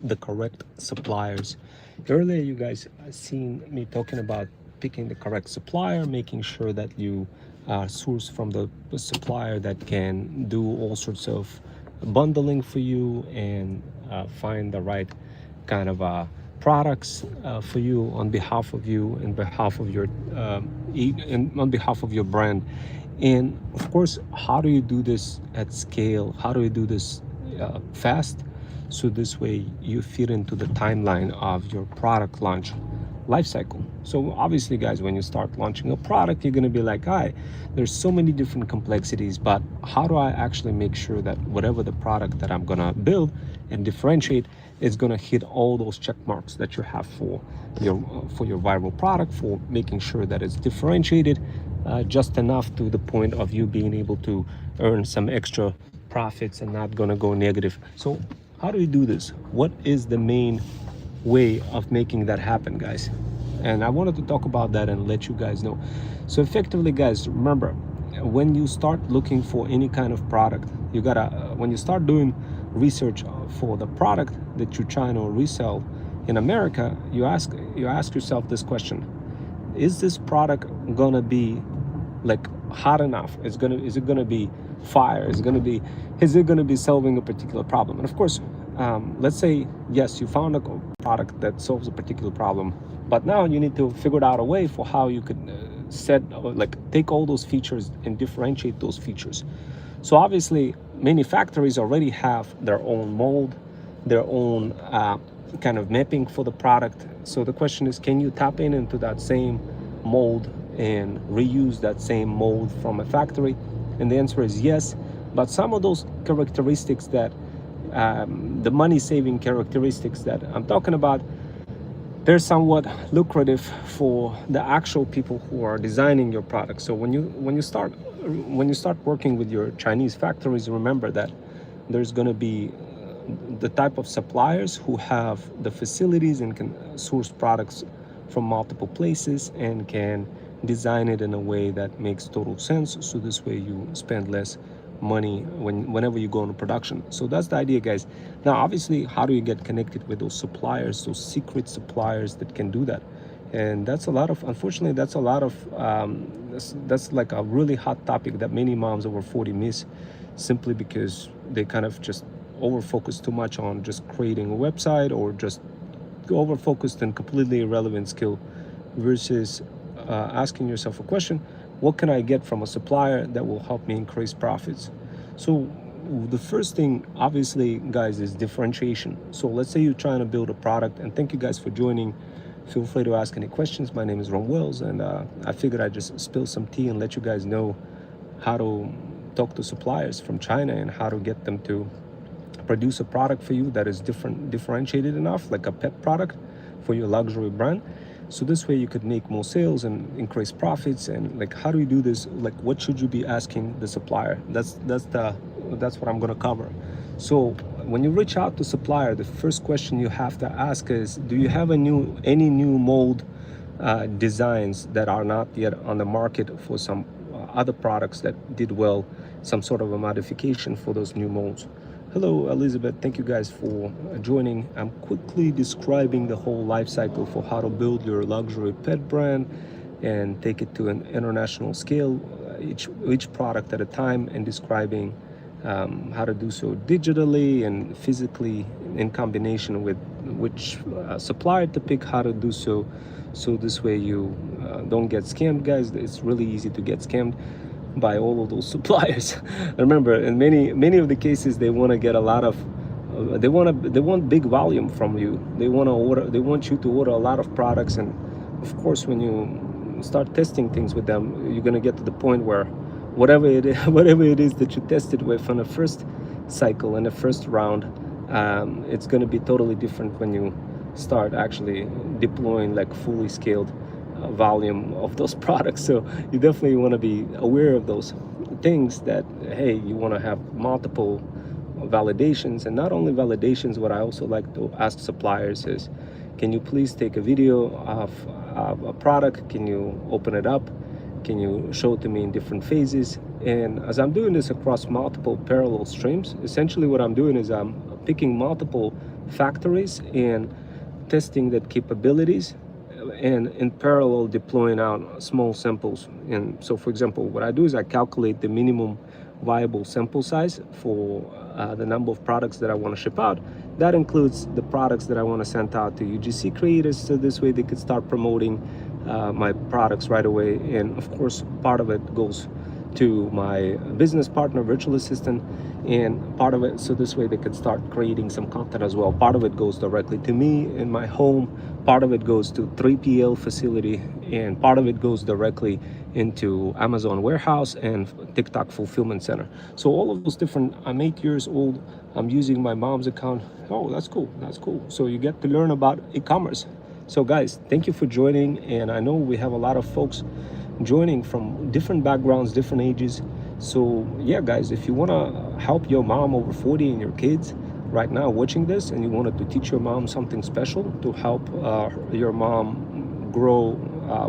the correct suppliers. Earlier, you guys seen me talking about picking the correct supplier, making sure that you source from the supplier that can do all sorts of bundling for you and find the right kind of products for you on behalf of you and behalf of your and on behalf of your brand. And of course, how do you do this at scale? How do you do this fast? So this way you fit into the timeline of your product launch life cycle. So obviously, guys, when you start launching a product, you're going to be like, hi, there's so many different complexities, but how do I actually make sure that whatever the product that I'm going to build and differentiate is going to hit all those check marks that you have for your viral product, for making sure that it's differentiated just enough to the point of you being able to earn some extra profits and not going to go negative. So how do you do this? What is the main way of making that happen, guys? And I wanted to talk about that and let you guys know. So effectively, guys, remember, when you start looking for any kind of product, you gotta when you start doing research for the product that you're trying to resell in America, you ask yourself this question: is this product gonna be like hot enough? Is it gonna be fire? Is it gonna be solving a particular problem? And of course, let's say yes, you found a product that solves a particular problem, but now you need to figure out a way for how you could take all those features and differentiate those features. So obviously, many factories already have their own mold, their own kind of mapping for the product. So the question is, can you tap into that same mold and reuse that same mold from a factory? And the answer is yes. But some of those characteristics that the money-saving characteristics that I'm talking about, they're somewhat lucrative for the actual people who are designing your product. So when you start working with your Chinese factories, remember that there's going to be the type of suppliers who have the facilities and can source products from multiple places and can design it in a way that makes total sense. So this way you spend less money whenever you go into production. So that's the idea, guys. Now obviously, how do you get connected with those suppliers, those secret suppliers that can do that? And that's a lot of, unfortunately, that's like a really hot topic that many moms over 40 miss, simply because they kind of just over focus too much on just creating a website, or just over focused and completely irrelevant skill, versus asking yourself a question: what can I get from a supplier that will help me increase profits? So the first thing, obviously, guys, is differentiation. So let's say you're trying to build a product, and thank you guys for joining. Feel free to ask any questions. My name is Ron Wells, and I figured I'd just spill some tea and let you guys know how to talk to suppliers from China and how to get them to produce a product for you that is differentiated enough, like a pet product for your luxury brand. So this way you could make more sales and increase profits. And like, how do you do this? Like, what should you be asking the supplier? That's what I'm gonna cover. So when you reach out to supplier, the first question you have to ask is, do you have any new mold designs that are not yet on the market for some other products that did well, some sort of a modification for those new molds? Hello, Elizabeth. Thank you guys for joining. I'm quickly describing the whole life cycle for how to build your luxury pet brand and take it to an international scale, each product at a time, and describing how to do so digitally and physically in combination with which supplier to pick, how to do so. So this way you don't get scammed, guys. It's really easy to get scammed by all of those suppliers. Remember, in many of the cases, they want to get a lot of they want big volume from you. They want you to order a lot of products. And of course, when you start testing things with them, you're going to get to the point where whatever it is that you tested with on the first cycle and the first round, it's going to be totally different when you start actually deploying like fully scaled volume of those products. So you definitely want to be aware of those things, that hey, you want to have multiple validations. And not only validations, what I also like to ask suppliers is, can you please take a video of a product? Can you open it up? Can you show it to me in different phases? And as I'm doing this across multiple parallel streams, essentially what I'm doing is I'm picking multiple factories and testing that capabilities, and in parallel deploying out small samples. And so, for example, what I do is I calculate the minimum viable sample size for the number of products that I want to ship out. That includes the products that I want to send out to UGC creators, so this way they could start promoting my products right away. And of course, part of it goes to my business partner, virtual assistant, and part of it, so this way they could start creating some content as well. Part of it goes directly to me in my home, part of it goes to 3PL facility, and part of it goes directly into Amazon warehouse and TikTok fulfillment center. So all of those different, I'm 8 years old, I'm using my mom's account. Oh, that's cool, that's cool. So you get to learn about e-commerce. So guys, thank you for joining, and I know we have a lot of folks joining from different backgrounds, different ages. So yeah, guys, if you want to help your mom over 40 and your kids right now watching this, and you wanted to teach your mom something special to help your mom grow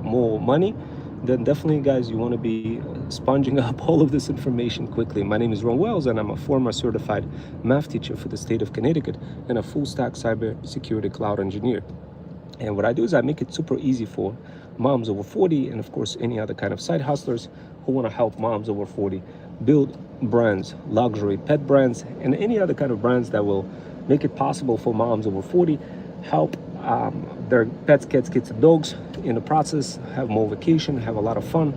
more money, then definitely, guys, you want to be sponging up all of this information quickly. My name is Ron Wells, and I'm a former certified math teacher for the state of Connecticut and a full stack cybersecurity cloud engineer. And what I do is I make it super easy for moms over 40, and of course any other kind of side hustlers who want to help moms over 40 build brands, luxury pet brands, and any other kind of brands that will make it possible for moms over 40 help their pets, cats, kids, and dogs in the process have more vacation, have a lot of fun.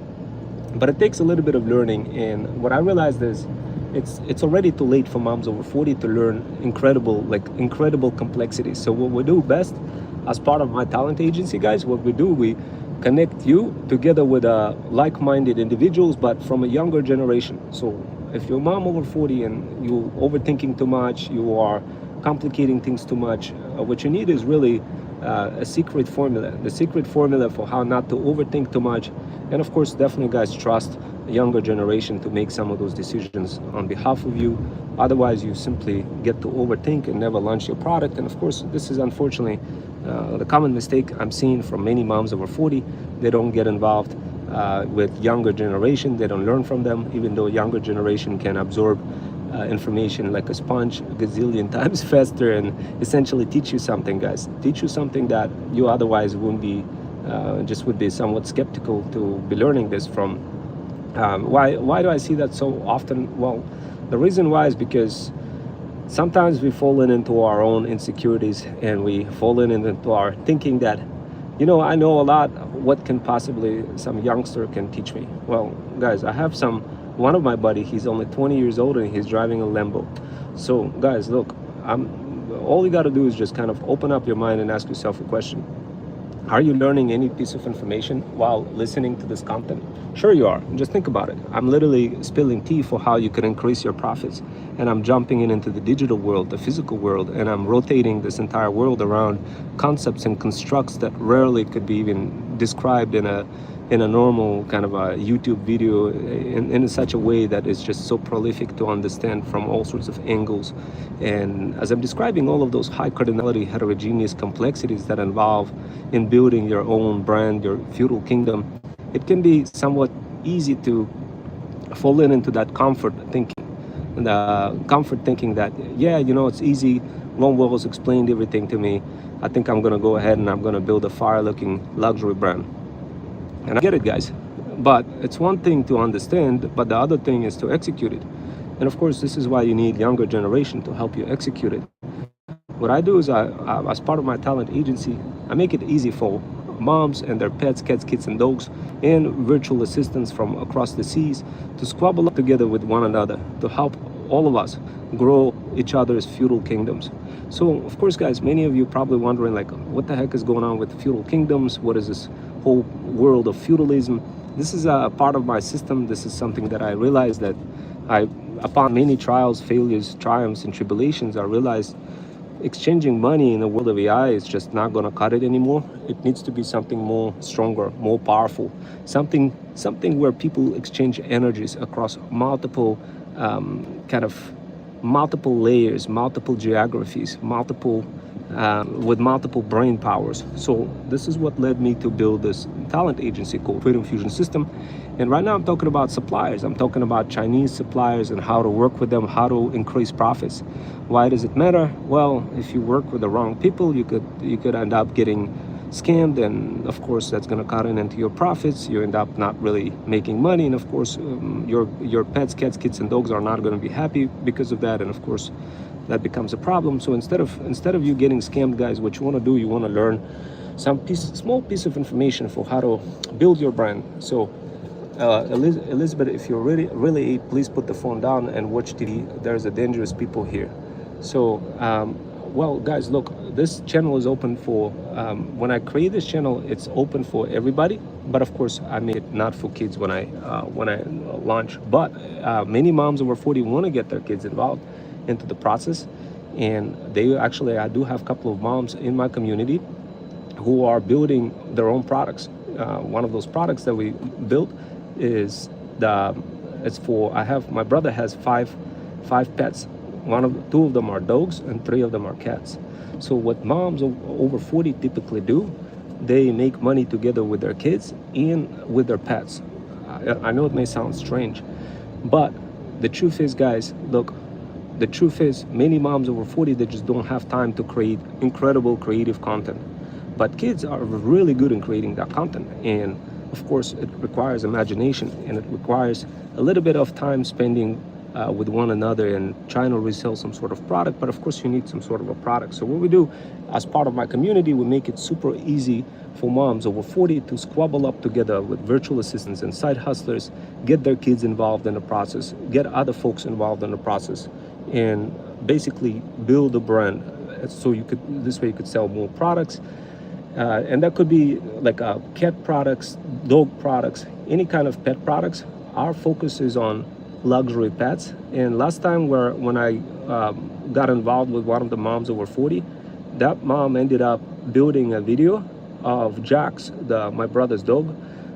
But it takes a little bit of learning, and what I realized is it's already too late for moms over 40 to learn incredible complexities. So what we do best as part of my talent agency, guys, what we do, we connect you together with like-minded individuals, but from a younger generation. So if you're a mom over 40 and you're overthinking too much, you are complicating things too much, what you need is really a secret formula, the secret formula for how not to overthink too much. And of course, definitely, guys, trust the younger generation to make some of those decisions on behalf of you. Otherwise, you simply get to overthink and never launch your product. And of course, this is unfortunately the common mistake I'm seeing from many moms over 40. They don't get involved with younger generation. They don't learn from them, even though younger generation can absorb information like a sponge a gazillion times faster and essentially teach you something, guys. Teach you something that you otherwise wouldn't be, just would be somewhat skeptical to be learning this from. Why do I see that so often? Well, the reason why is because sometimes we fall into our own insecurities, and we fall into our thinking that, you know, I know a lot, what can possibly some youngster can teach me? Well, guys, I have one of my buddy, he's only 20 years old and he's driving a Lambo. So guys, look, all you got to do is just kind of open up your mind and ask yourself a question. Are you learning any piece of information while listening to this content? Sure you are. Just think about it. I'm literally spilling tea for how you can increase your profits. And I'm jumping into the digital world, the physical world, and I'm rotating this entire world around concepts and constructs that rarely could be even described in a normal kind of a YouTube video in such a way that is just so prolific to understand from all sorts of angles. And as I'm describing all of those high cardinality heterogeneous complexities that involve in building your own brand, your feudal kingdom, it can be somewhat easy to fall into that comfort thinking. And comfort thinking that, yeah, you know, it's easy. Ron Wells explained everything to me. I think I'm gonna go ahead and I'm gonna build a fire-looking luxury brand. And I get it, guys, but it's one thing to understand, but the other thing is to execute it. And of course, this is why you need younger generation to help you execute it. What I do is as part of my talent agency, I make it easy for moms and their pets, cats, kids, and dogs, and virtual assistants from across the seas to squabble up together with one another to help all of us grow each other's feudal kingdoms. So, of course, guys, many of you probably wondering, like, what the heck is going on with feudal kingdoms? What is this whole world of feudalism? This is a part of my system. This is something that I realized that upon many trials, failures, triumphs, and tribulations, I realized exchanging money in the world of AI is just not going to cut it anymore. It needs to be something more stronger, more powerful, something where people exchange energies across multiple multiple layers, multiple geographies, multiple with multiple brain powers. So this is what led me to build this talent agency called Freedom Fusion System. And right now I'm talking about suppliers. I'm talking about Chinese suppliers and how to work with them, how to increase profits. Why does it matter? Well, if you work with the wrong people, you could end up getting scammed, and of course that's going to cut into your profits. You end up not really making money, and of course your pets, cats, kids, and dogs are not going to be happy because of that, and of course that becomes a problem. So instead of you getting scammed, guys, what you want to do, you want to learn small piece of information for how to build your brand. So Elizabeth, if you're really, please put the phone down and watch TV. There's a dangerous people here. So well, guys, look, this channel is open for when I create this channel, it's open for everybody, but of course I made it not for kids when I launch. But many moms over 40 want to get their kids involved into the process, and I do have a couple of moms in my community who are building their own products. One of those products that we built is my brother has five pets. Two of them are dogs and 3 of them are cats. So what moms over 40 typically do, they make money together with their kids and with their pets. I know it may sound strange, but the truth is, guys, look, the truth is many moms over 40, they just don't have time to create incredible creative content. But kids are really good in creating that content, and of course it requires imagination, and it requires a little bit of time spending with one another and trying to resell some sort of product. But of course you need some sort of a product. So what we do as part of my community, we make it super easy for moms over 40 to squabble up together with virtual assistants and side hustlers, get their kids involved in the process, get other folks involved in the process, and basically build a brand. So this way you could sell more products. And that could be like cat products, dog products, any kind of pet products. Our focus is on luxury pets. And last time when I got involved with one of the moms over 40, that mom ended up building a video of Jax, my brother's dog,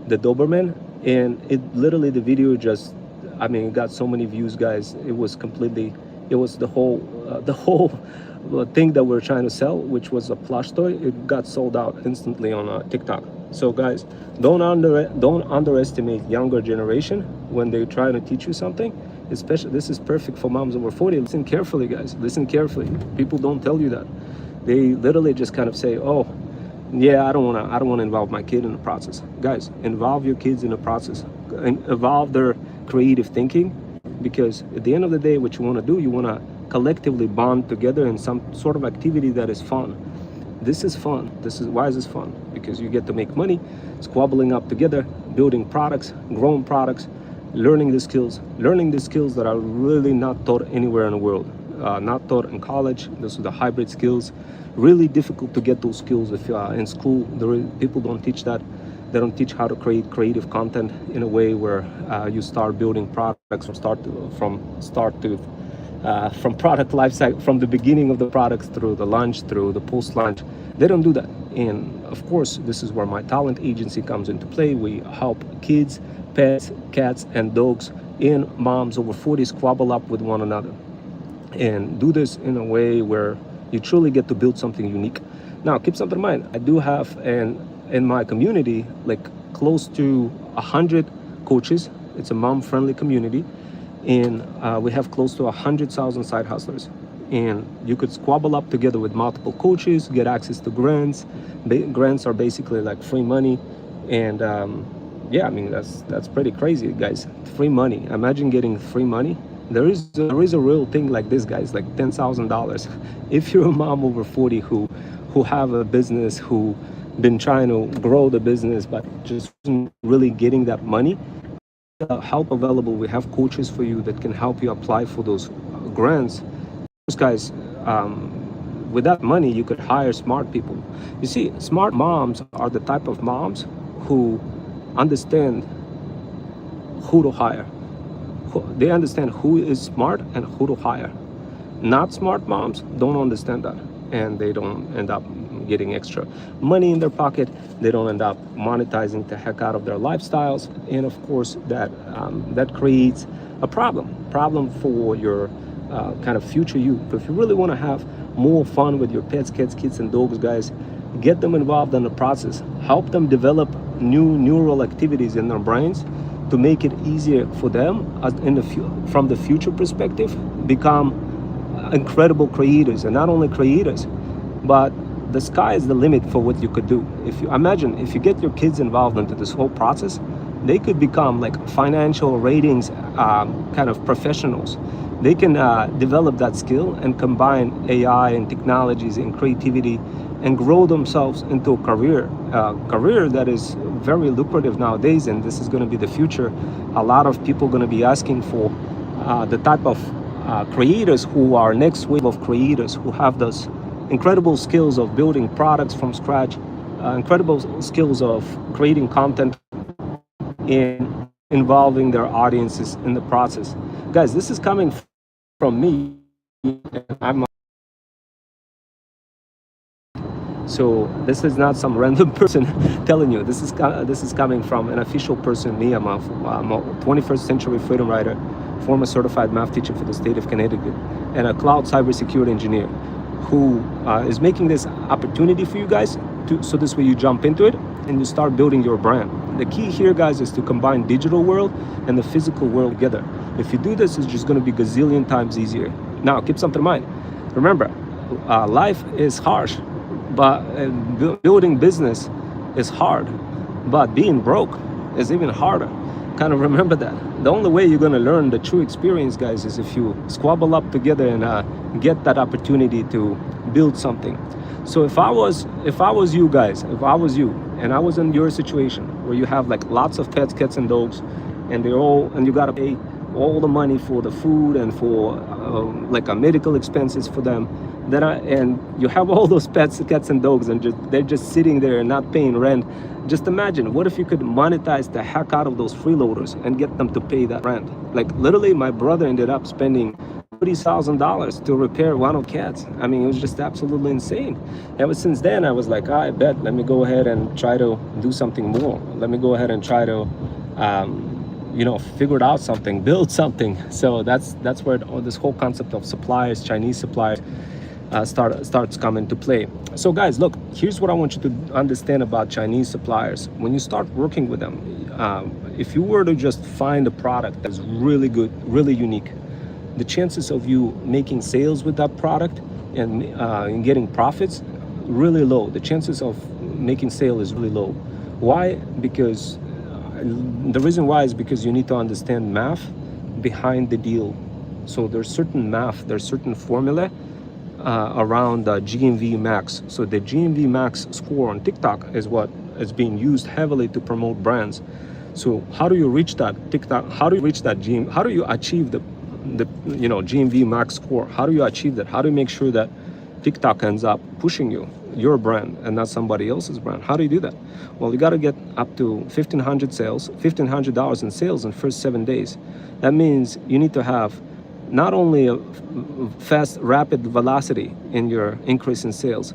the Doberman, and the video just, it got so many views, guys. It was the whole thing that we're trying to sell, which was a plush toy. It got sold out instantly on TikTok. So guys, don't underestimate younger generation when they try to teach you something. Especially, this is perfect for moms over 40. Listen carefully, guys. Listen carefully. People don't tell you that. They literally just kind of say, "Oh, yeah, I don't want to involve my kid in the process." Guys, involve your kids in the process. Involve their creative thinking, because at the end of the day, what you want to do, you want to collectively bond together in some sort of activity that is fun. This is fun. Why is this fun? Because you get to make money, squabbling up together, building products, growing products, learning the skills that are really not taught anywhere in the world, not taught in college. Those are the hybrid skills. Really difficult to get those skills if in school. People don't teach that. They don't teach how to create creative content in a way where you start building products from product life cycle, from the beginning of the products through the launch, through the post-launch. They don't do that. And of course, this is where my talent agency comes into play. We help kids, pets, cats, and dogs, and moms over 40 squabble up with one another, and do this in a way where you truly get to build something unique. Now, keep something in mind. I do have in my community like close to 100 coaches. It's a mom-friendly community. And we have close to 100,000 side hustlers, and you could squabble up together with multiple coaches, get access to grants. Grants are basically like free money, and yeah, that's pretty crazy, guys. Free money. Imagine getting free money. There is a real thing like this, guys, like $10,000. If you're a mom over 40 who have a business, who been trying to grow the business but just really getting that money, help available. We have coaches for you that can help you apply for those grants. Those guys, with that money, you could hire smart people. You see, smart moms are the type of moms who understand who to hire. They understand who is smart and who to hire. Not smart moms don't understand that, and they don't end up getting extra money in their pocket. They don't end up monetizing the heck out of their lifestyles, and of course that creates a problem for your kind of future you. But if you really want to have more fun with your pets, cats, kids, and dogs, guys, get them involved in the process. Help them develop new neural activities in their brains to make it easier for them from the future perspective, become incredible creators. And not only creators, but the sky is the limit for what you could do. If you imagine, if you get your kids involved into this whole process, they could become like financial ratings kind of professionals. They can develop that skill and combine AI and technologies and creativity and grow themselves into a career that is very lucrative nowadays. And this is going to be the future. A lot of people are going to be asking for the type of creators who are next wave of creators, who have those incredible skills of building products from scratch, incredible skills of creating content and involving their audiences in the process. Guys, this is coming from me. So this is not some random person telling you. This is coming from an official person. Me, I'm a 21st century freedom writer, former certified math teacher for the state of Connecticut, and a cloud cybersecurity engineer who is making this opportunity for you guys so this way you jump into it and you start building your brand. The key here, guys, is to combine digital world and the physical world together. If you do this, it's just going to be gazillion times easier. Now, keep something in mind. Remember, life is harsh, but building business is hard, but being broke is even harder. Kind of remember that. The only way you're going to learn the true experience, guys, is if you squabble up together and get that opportunity to build something. So if I was you guys, if I was you and I was in your situation where you have like lots of pets, cats and dogs, and you got to pay all the money for the food and for like a medical expenses for them, and you have all those pets, cats and dogs, and they're just sitting there and not paying rent. Just imagine, what if you could monetize the heck out of those freeloaders and get them to pay that rent? Like literally, my brother ended up spending $30,000 to repair one of the cats. I mean, it was just absolutely insane. Ever since then, I was like, I bet, let me go ahead and try to do something more. Let me go ahead and try to figure out something, build something. So that's where this whole concept of suppliers, Chinese suppliers, starts coming to play. So guys, look, here's what I want you to understand about Chinese suppliers. When you start working with them, if you were to just find a product that's really good, really unique, the chances of you making sales with that product and getting profits, really low. The chances of making sale is really low. Why? Because the reason why is because you need to understand math behind the deal. So there's certain math, there's certain formula around GMV max. So the GMV max score on TikTok is what is being used heavily to promote brands. So how do you reach that TikTok? How do you reach that GMV? How do you achieve the GMV max score? How do you achieve that? How do you make sure that TikTok ends up pushing your brand and not somebody else's brand? How do you do that? Well, you got to get up to $1,500 in sales in first 7 days. That means you need to have not only a fast, rapid velocity in your increase in sales,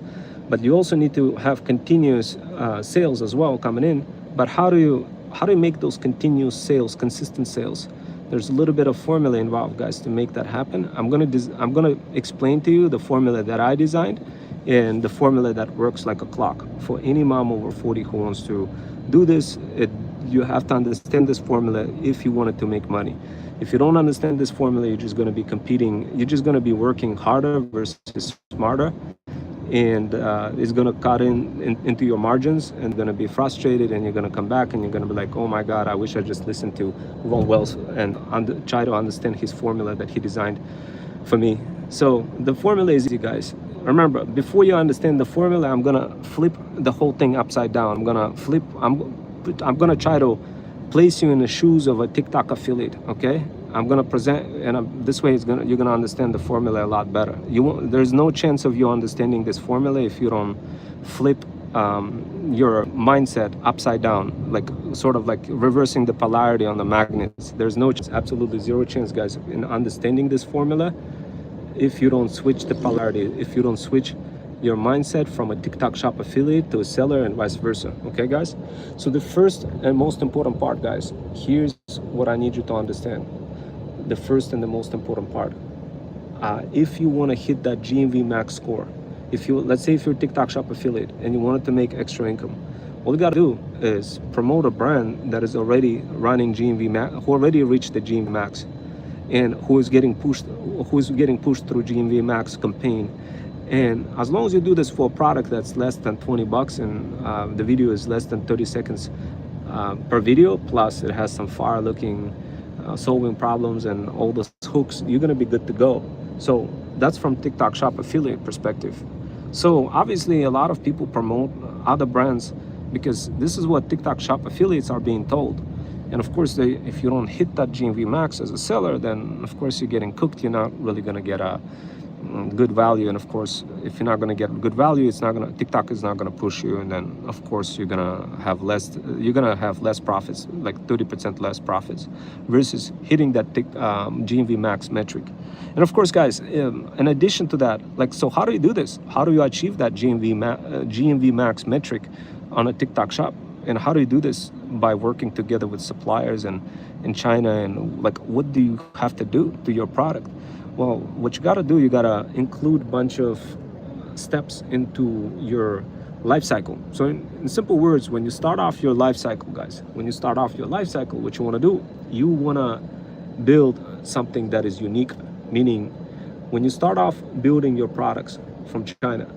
but you also need to have continuous sales as well coming in. But how do you make those continuous sales, consistent sales? There's a little bit of formula involved, guys, to make that happen. I'm gonna explain to you the formula that I designed and the formula that works like a clock for any mom over 40 who wants to do this. You have to understand this formula if you wanted to make money. If you don't understand this formula, you're just going to be competing. You're just going to be working harder versus smarter, and it's going to cut into your margins, and going to be frustrated, and you're going to come back and you're going to be like, oh my God, I wish I just listened to Ron Wells and try to understand his formula that he designed for me. So the formula is easy, guys. Remember, before you understand the formula, I'm going to flip the whole thing upside down. I'm going to try to place you in the shoes of a TikTok affiliate, okay? I'm gonna present, and this way you're gonna understand the formula a lot better. There's no chance of you understanding this formula if you don't flip your mindset upside down, like sort of like reversing the polarity on the magnets. There's no chance, absolutely zero chance, guys, in understanding this formula if you don't switch the polarity, if you don't switch your mindset from a TikTok shop affiliate to a seller and vice versa. Okay, guys? So the first and most important part, guys, here's what I need you to understand. The first and the most important part. if you want to hit that GMV max score, if you, let's say if you're a TikTok Shop affiliate and you wanted to make extra income, all you gotta do is promote a brand that is already running GMV max, who already reached the GMV max, and who is getting pushed through GMV max campaign. And as long as you do this for a product that's less than 20 bucks and the video is less than 30 seconds per video, plus it has some fire looking solving problems and all those hooks, you're gonna be good to go. So that's from TikTok Shop affiliate perspective. So obviously a lot of people promote other brands because this is what TikTok Shop affiliates are being told. And of course, if you don't hit that GMV max as a seller, then of course you're getting cooked. You're not really gonna get a good value. And of course, if you're not gonna get good value, TikTok is not gonna push you. And then of course you're gonna have less profits, like 30% less profits, versus hitting that GMV max metric. And of course, guys, in addition to that, like, so how do you do this? How do you achieve that GMV max metric on a TikTok Shop? And how do you do this? By working together with suppliers and in China, and like, what do you have to do to your product? Well, what you gotta do, you gotta include a bunch of steps into your life cycle. So in simple words, when you start off your life cycle, guys, what you wanna do, you wanna build something that is unique. Meaning, when you start off building your products from China,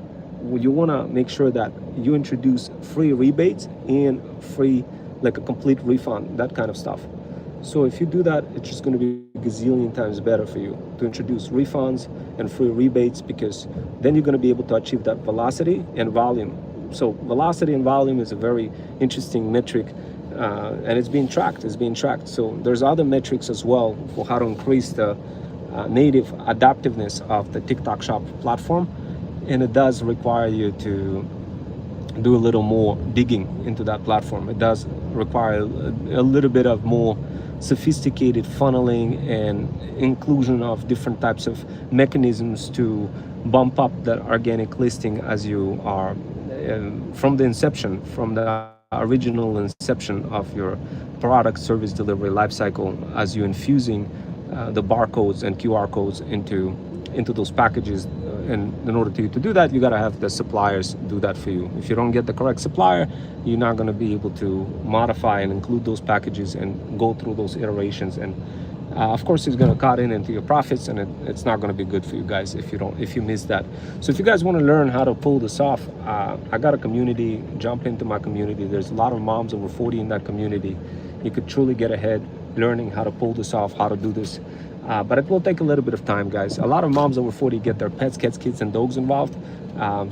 you wanna make sure that you introduce free rebates and free, like a complete refund, that kind of stuff. So if you do that, it's just going to be a gazillion times better for you to introduce refunds and free rebates, because then you're going to be able to achieve that velocity and volume. So velocity and volume is a very interesting metric, and it's being tracked. So there's other metrics as well for how to increase the native adaptiveness of the TikTok Shop platform, and it does require you to do a little more digging into that platform. It does require a little bit of more sophisticated funneling and inclusion of different types of mechanisms to bump up that organic listing as you are from the original inception of your product service delivery lifecycle, as you infusing the barcodes and QR codes into those packages. And in order to do that, you got to have the suppliers do that for you. If you don't get the correct supplier, you're not going to be able to modify and include those packages and go through those iterations. And of course, it's going to cut into your profits, and it's not going to be good for you guys if you miss that. So if you guys want to learn how to pull this off, I got a community. Jump into my community. There's a lot of moms over 40 in that community. You could truly get ahead learning how to pull this off, how to do this. But it will take a little bit of time, guys. A lot of moms over 40 get their pets, cats, kids, and dogs involved.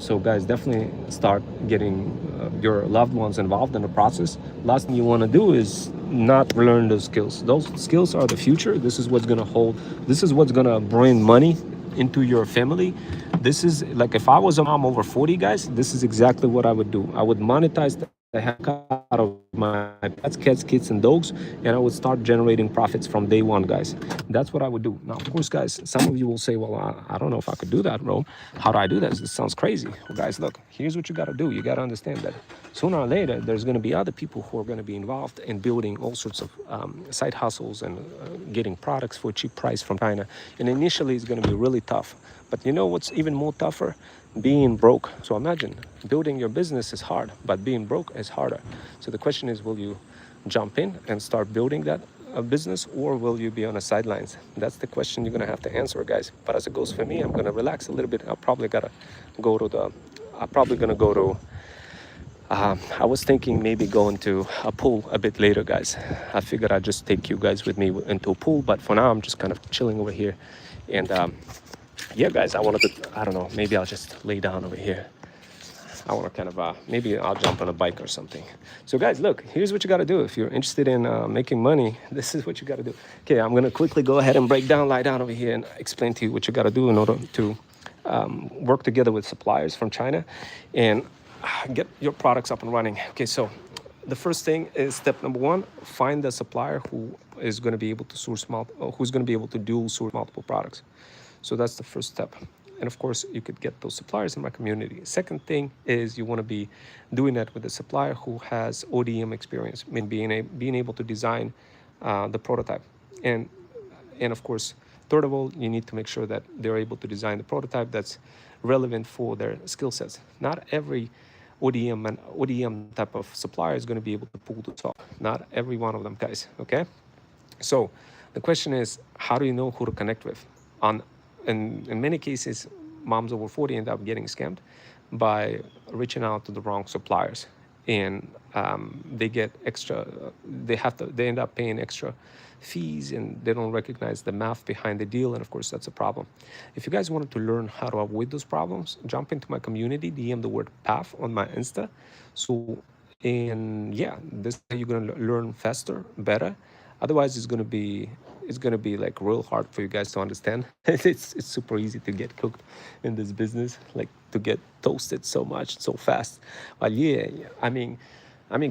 So guys, definitely start getting your loved ones involved in the process. Last thing you want to do is not learn those skills. Those skills are the future. This is what's going to bring money into your family. This is like, if I was a mom over 40, guys, this is exactly what I would do. I would monetize the heck out of my pets, cats, kids, and dogs, and I would start generating profits from day one, guys. That's what I would do. Now, of course, guys, some of you will say, well, I don't know if I could do that, bro. How do I do this? This sounds crazy. Well, guys, look, here's what you got to do. You got to understand that sooner or later, there's going to be other people who are going to be involved in building all sorts of side hustles and getting products for a cheap price from China. And initially, it's going to be really tough. But you know what's even more tougher? Being broke. So imagine, building your business is hard, but being broke is harder. So the question is, will you jump in and start building that business, or will you be on the sidelines? That's the question you're gonna have to answer, guys. But as it goes for me, I'm gonna relax a little bit. I was thinking maybe going to a pool a bit later, guys. I figured I'd just take you guys with me into a pool, but for now I'm just kind of chilling over here. And yeah, guys, I don't know, maybe I'll just lay down over here. I want to kind of, maybe I'll jump on a bike or something. So guys, look, here's what you got to do. If you're interested in making money, this is what you got to do. Okay, I'm going to quickly go ahead and lie down over here and explain to you what you got to do in order to work together with suppliers from China and get your products up and running. Okay, so the first thing is step number one: find a supplier who is going to be able to dual source multiple products. So that's the first step. And of course, you could get those suppliers in my community. Second thing is you want to be doing that with a supplier who has ODM experience, I mean, being able to design the prototype. And of course, third of all, you need to make sure that they're able to design the prototype that's relevant for their skill sets. Not every ODM and ODM type of supplier is going to be able to pull this off. Not every one of them, guys. Okay. So the question is, how do you know who to connect with? In many cases, moms over 40 end up getting scammed by reaching out to the wrong suppliers, and they get extra. They end up paying extra fees, and they don't recognize the math behind the deal, and of course that's a problem. If you guys wanted to learn how to avoid those problems, jump into my community, DM the word PAF on my Insta. So, and yeah, this is how you're gonna learn faster, better. Otherwise, it's gonna be like real hard for you guys to understand. It's super easy to get cooked in this business, like to get toasted so much so fast. But yeah, I mean,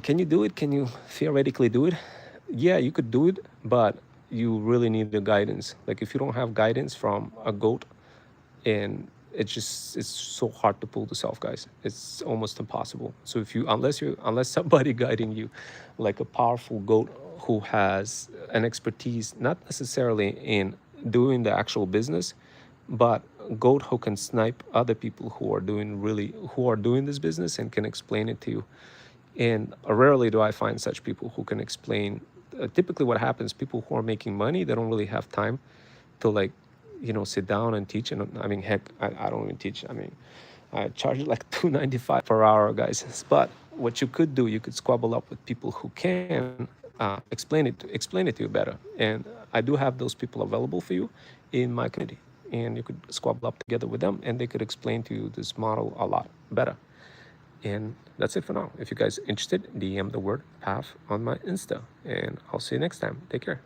can you do it? Can you theoretically do it? Yeah, you could do it, but you really need the guidance. Like if you don't have guidance from a goat, and it's so hard to pull this off, guys. It's almost impossible. So if you unless somebody guiding you, like a powerful goat who has an expertise not necessarily in doing the actual business, but goat who can snipe other people who are doing this business and can explain it to you. And rarely do I find such people who can explain. Typically what happens, people who are making money, they don't really have time to, like, sit down and teach. And I mean, heck, I don't even teach. I mean, I charge like 2.95 per hour, guys. But what you could do, you could squabble up with people who can explain it to you better. And I do have those people available for you in my community, and you could squabble up together with them, and they could explain to you this model a lot better. And that's it for now. If you guys are interested, DM the word PAF on my Insta, and I'll see you next time. Take care.